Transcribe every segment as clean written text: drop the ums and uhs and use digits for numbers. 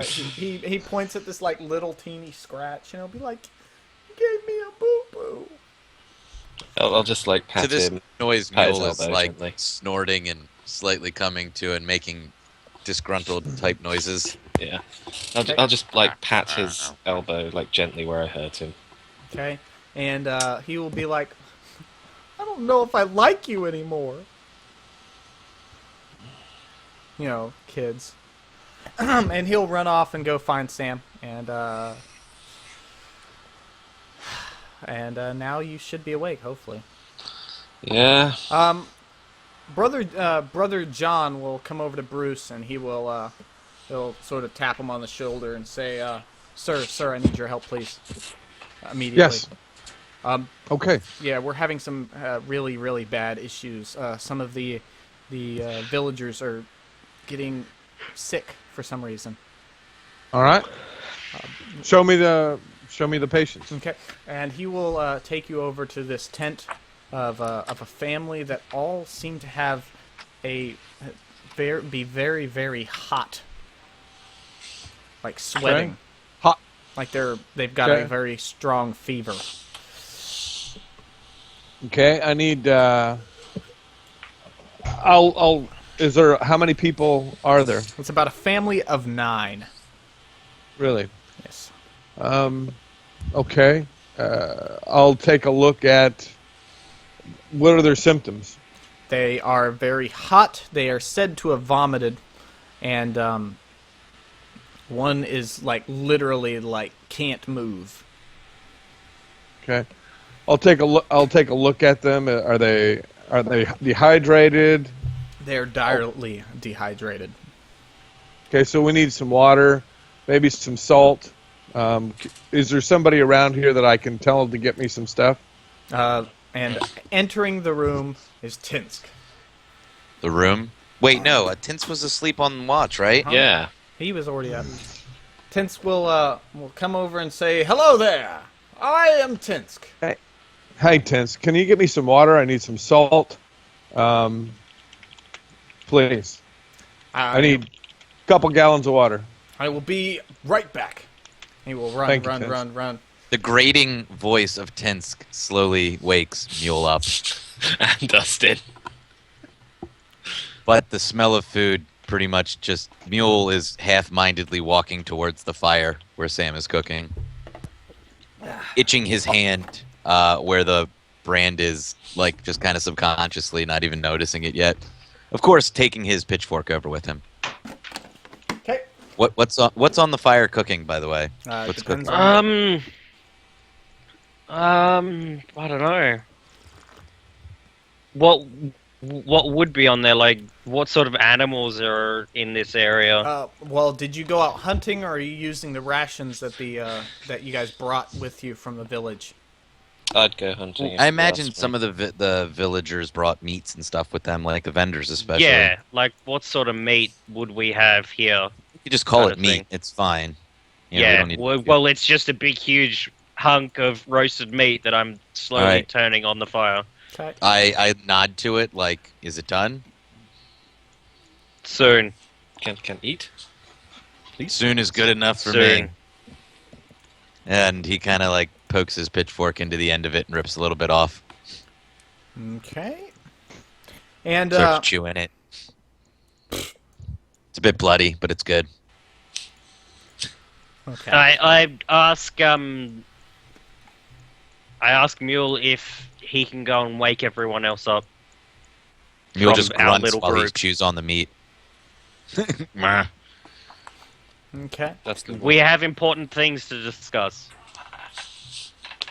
He points at this like little teeny scratch, and he'll be like, "You gave me a boo boo." I'll just like To pat this him, noise, pat his Mule is elbow like gently. snorting and slightly coming to and making disgruntled type noises. Yeah. Okay. I'll just like pat his elbow like gently where I hurt him. Okay, and he will be like, "I don't know if I like you anymore." You know, kids. And he'll run off and go find Sam, and now you should be awake, hopefully. Yeah. Brother John will come over to Bruce, and he'll sort of tap him on the shoulder and say, "Sir, I need your help, please, immediately." Yes. Okay. Yeah, we're having some really, really bad issues. Some of the villagers are getting sick for some reason. All right. Show me the patients. Okay, and he will take you over to this tent of a family that all seem to have be very, very hot, like sweating, Okay. Hot. like they've got Okay. a very strong fever. Okay. I need. I'll. Is there? How many people are there? It's about a family of 9. Really? Yes. Okay. I'll take a look at. What are their symptoms? They are very hot. They are said to have vomited, and one is like literally like can't move. Okay. I'll take a look. I'll take a look at them. Are they dehydrated? They're direly dehydrated. Okay, so we need some water, maybe some salt. Is there somebody around here that I can tell to get me some stuff? And entering the room is Tinsk. The room? Wait, no. Tins was asleep on watch, right? Huh? Yeah. He was already up. Tinsk will come over and say, "Hello there. I am Tinsk." Hey, Tense, can you get me some water? I need some salt. Please. I need a couple gallons of water. I will be right back. He will run, Thank you, run, Tinsk. run, run. The grating voice of Tinsk slowly wakes Mule up, And Dustin. but the smell of food pretty much just Mule is half-mindedly walking towards the fire where Sam is cooking, itching his hand where the brand is, like just kind of subconsciously, not even noticing it yet. Of course, taking his pitchfork over with him. Okay. What's on the fire cooking, by the way? What's Depends cooking? on- I don't know. What would be on there? Like, what sort of animals are in this area? Well, did you go out hunting, or are you using the rations that that you guys brought with you from the village? I'd go hunting. if I you imagine asked some me. of the villagers brought meats and stuff with them, like the vendors especially. Yeah, like what sort of meat would we have here? You just call kind it of meat. thing. It's fine. You know, we Yeah, don't need well, it's just a big, huge hunk of roasted meat that I'm slowly Alright. turning on the fire. Okay. I nod to it like, is it done? Soon. Can eat. Please. Soon is good enough for Soon. me. And he kind of like pokes his pitchfork into the end of it and rips a little bit off. Okay. And Starts chewing it. It's a bit bloody, but it's good. okay. I ask Mule if he can go and wake everyone else up. Mule From just our grunts little while he group. chews on the meat. Meh. Okay. Dustin. We have important things to discuss.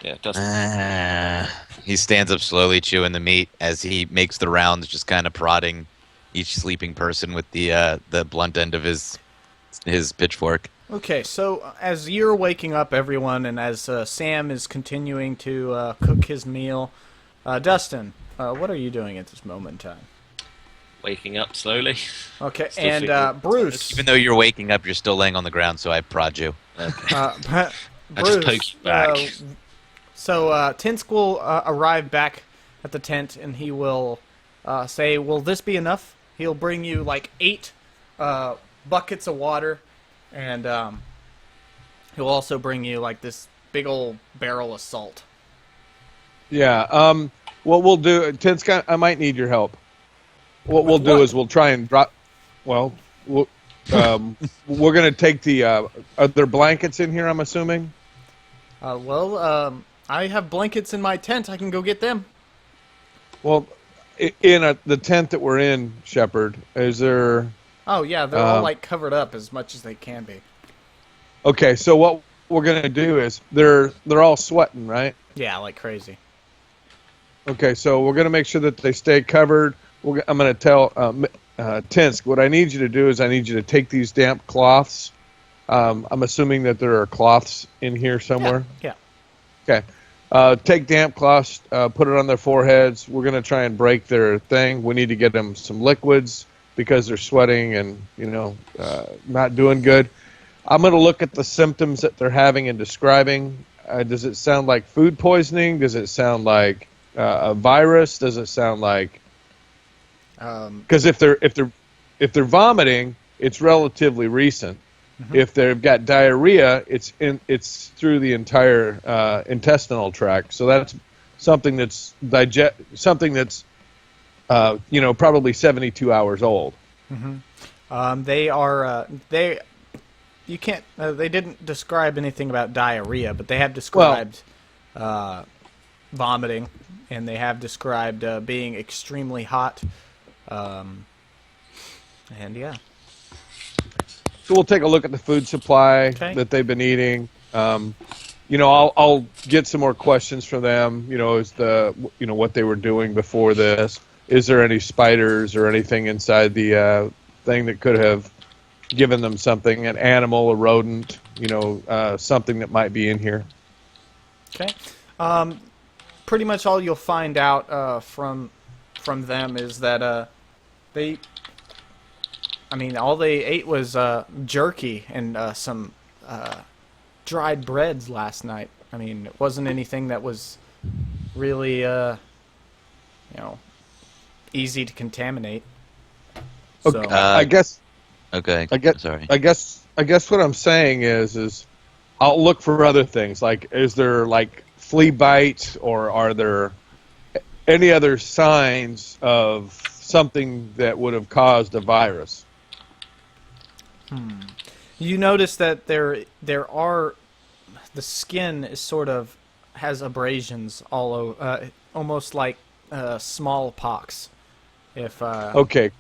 Yeah, Dustin. He stands up slowly, chewing the meat as he makes the rounds, just kind of prodding each sleeping person with the blunt end of his pitchfork. Okay, so as you're waking up everyone, and as Sam is continuing to cook his meal, Dustin, what are you doing at this moment in time? Waking up slowly. Okay, Still and feeling- Bruce. Even though you're waking up, you're still laying on the ground, so I prod you. Okay. I just poke you back. So Tinsk will arrive back at the tent, and he will say, "Will this be enough?" He'll bring you like 8 buckets of water, and he'll also bring you like this big old barrel of salt. Yeah. What we'll do, Tinska, I might need your help. What we'll do is we'll try and drop. Well, we're gonna take the. Are there blankets in here? I'm assuming. I have blankets in my tent. I can go get them. Well, in the tent that we're in, Shepard, is there? Oh yeah, they're all like covered up as much as they can be. Okay, so what we're gonna do is they're all sweating, right? Yeah, like crazy. Okay, so we're gonna make sure that they stay covered. I'm gonna tell Tinsk, what I need you to do is I need you to take these damp cloths. I'm assuming that there are cloths in here somewhere. Yeah. Okay. Take damp cloths, put it on their foreheads. We're going to try and break their thing. We need to get them some liquids because they're sweating and, not doing good. I'm going to look at the symptoms that they're having and describing. Does it sound like food poisoning? Does it sound like a virus? Does it sound like... Because if they're vomiting, it's relatively recent. Mm-hmm. If they've got diarrhea, it's through the entire intestinal tract. So that's something that's probably 72 hours old. Mm-hmm. They didn't describe anything about diarrhea, but they have described vomiting, and they have described being extremely hot. And yeah. So we'll take a look at the food supply that they've been eating. I'll get some more questions from them. As what they were doing before this. Is there any spiders or anything inside the thing that could have given them something? An animal, a rodent, something that might be in here. Okay. Pretty much all you'll find out from them is that all they ate was jerky and some dried breads last night. I mean, it wasn't anything that was really, easy to contaminate. Okay. So, I guess. Okay. Sorry. I guess what I'm saying is I'll look for other things. Like, is there like flea bite, or are there any other signs of something that would have caused a virus? You notice that there are, the skin is sort of has abrasions all over, almost like smallpox. If Okay,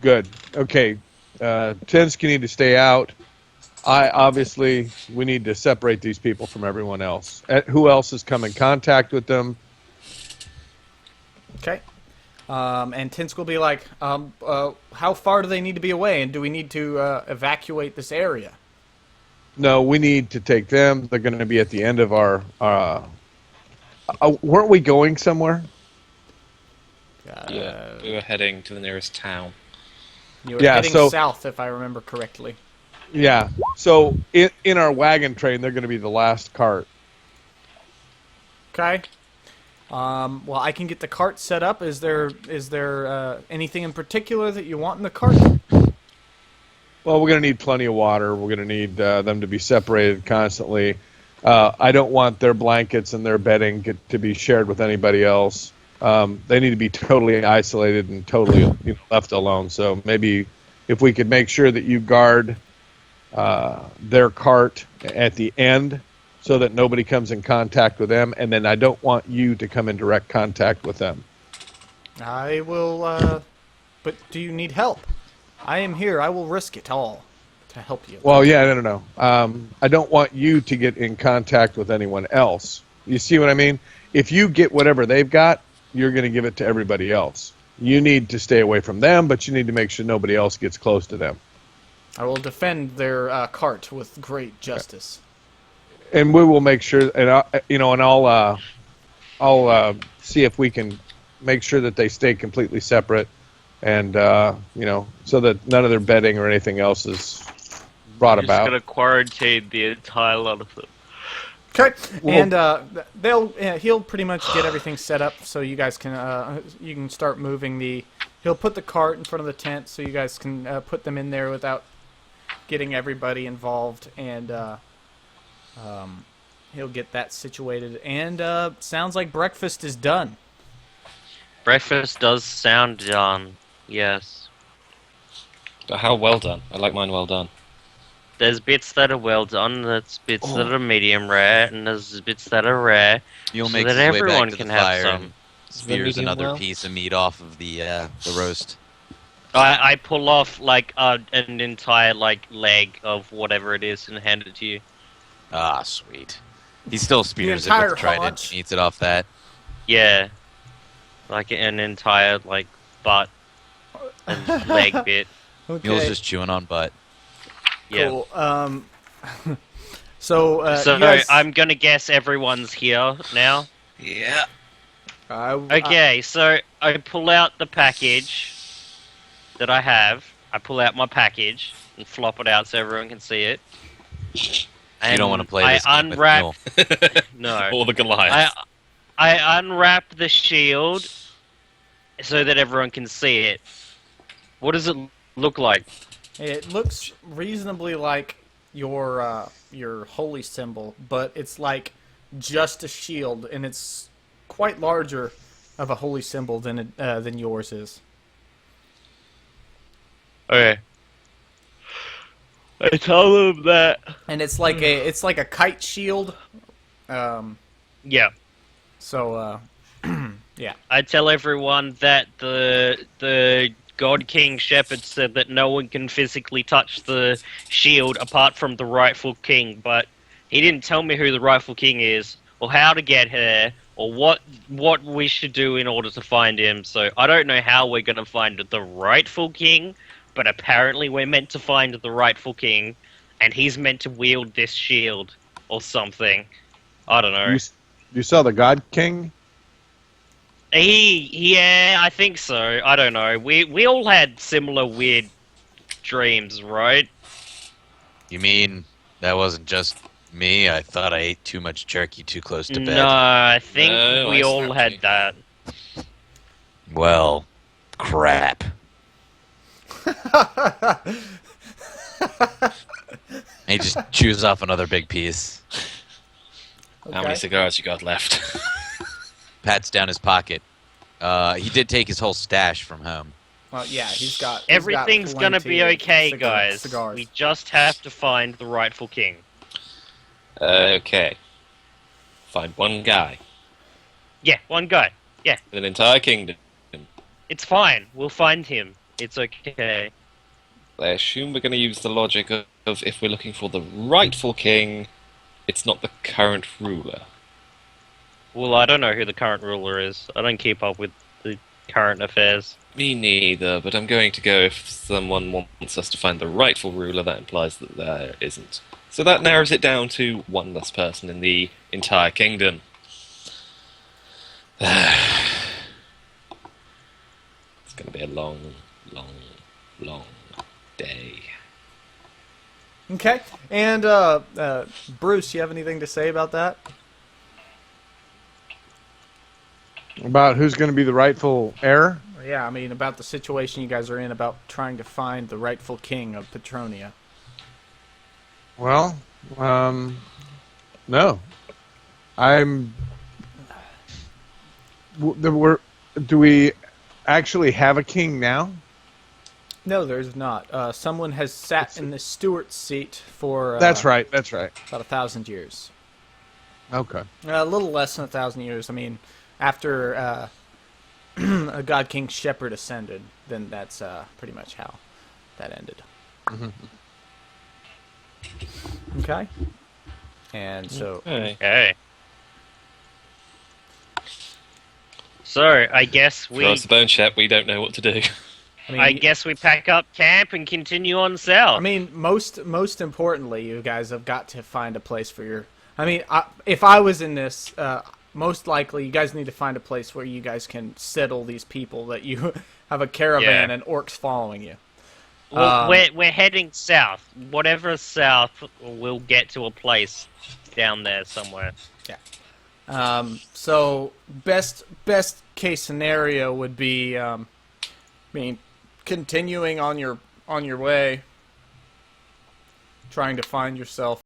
good. Okay, Tinsk, you need to stay out. We need to separate these people from everyone else. Who else has come in contact with them? Okay. And Tinsk will be like, how far do they need to be away, and do we need to evacuate this area? No, we need to take them. They're going to be at the end of our... weren't we going somewhere? Yeah, we were heading to the nearest town. You were heading south, if I remember correctly. Yeah, so in our wagon train, they're going to be the last cart. Okay. Well, I can get the cart set up. Is there anything in particular that you want in the cart? Well, we're going to need plenty of water. We're going to need them to be separated constantly. I don't want their blankets and their bedding to be shared with anybody else. They need to be totally isolated and totally left alone. So maybe if we could make sure that you guard their cart at the end, so that nobody comes in contact with them, and then I don't want you to come in direct contact with them. I will, but do you need help? I am here. I will risk it all to help you. Well, yeah, no. I don't want you to get in contact with anyone else. You see what I mean? If you get whatever they've got, you're going to give it to everybody else. You need to stay away from them, but you need to make sure nobody else gets close to them. I will defend their cart with great justice. And we will make sure, and I'll see if we can make sure that they stay completely separate, and so that none of their bedding or anything else is brought Just about. gonna quarantine the entire lot of them. Okay, and he'll pretty much get everything set up so you guys can you can start moving the. He'll put the cart in front of the tent so you guys can put them in there without getting everybody involved, and he'll get that situated. And sounds like breakfast is done. Breakfast does sound done. Yes. But how well done? I like mine well done. There's bits that are well done, there's bits that are medium rare, and there's bits that are rare. You'll So make that his way back everyone to can the have fire some. and spears medium another well? piece of meat off of the roast. I pull off like an entire like leg of whatever it is and hand it to you. Ah, sweet. He still spears it entire with the trident haunch? and eats it off that. Yeah, like an entire like butt and leg bit. Okay. Mule's just chewing on butt. Yeah. Cool. So, So you guys, I'm gonna guess everyone's here now. Yeah. Okay, so I pull out the package that I have. I pull out my package and flop it out so everyone can see it. And You don't want to play this I game with unwrap. Mule. No. Or the Goliath. I unwrap the shield so that everyone can see it. What does it look like? It looks reasonably like your holy symbol, but it's like just a shield, and it's quite larger of a holy symbol than yours is. Okay. I tell them that. And it's like a kite shield. Yeah. So yeah. I tell everyone that the God King Shepherd said that no one can physically touch the shield apart from the rightful king, but he didn't tell me who the rightful king is, or how to get there, or what we should do in order to find him. So I don't know how we're gonna find the rightful king, but apparently we're meant to find the rightful king, and he's meant to wield this shield or something. I don't know. You saw the God King? Yeah, I think so. I don't know. We all had similar weird dreams, right? You mean that wasn't just me? I thought I ate too much jerky too close to bed. No, I think No, we I all snapped had you. that. Well, crap. He just chews off another big piece. How many cigars you got left? Pats down his pocket. He did take his whole stash from home. Well, yeah, he's got. Everything's gonna be okay, cigar- guys. Cigars. We just have to find the rightful king. Okay. Find one guy Yeah, one guy. in an entire kingdom. It's fine. We'll find him. It's okay. I assume we're going to use the logic of if we're looking for the rightful king, it's not the current ruler. Well, I don't know who the current ruler is. I don't keep up with the current affairs. Me neither, but I'm going to go if someone wants us to find the rightful ruler, that implies that there isn't. So that narrows it down to one less person in the entire kingdom. It's going to be a long, long, long day. Okay, and Bruce, you have anything to say about that? About who's going to be the rightful heir? Yeah, I mean about the situation you guys are in about trying to find the rightful king of Petronia. Well, no. Do we actually have a king now? No, there's not. Someone has sat in the steward's seat for That's right. That's right. about 1,000 years. Okay. A little less than 1,000 years. I mean, after a God King Shepherd ascended, then that's pretty much how that ended. Okay. And so, Hey. Okay. So, I guess Throw us the bone shep, we don't know what to do. I guess we pack up camp and continue on south. I mean, most importantly, you guys have got to find a place for your. I mean, if I was in this, most likely you guys need to find a place where you guys can settle these people that you have a caravan Yeah. and orcs following you. Well, we're heading south. Whatever south, we'll get to a place down there somewhere. So best case scenario would be, I mean, continuing on your way. trying to find yourself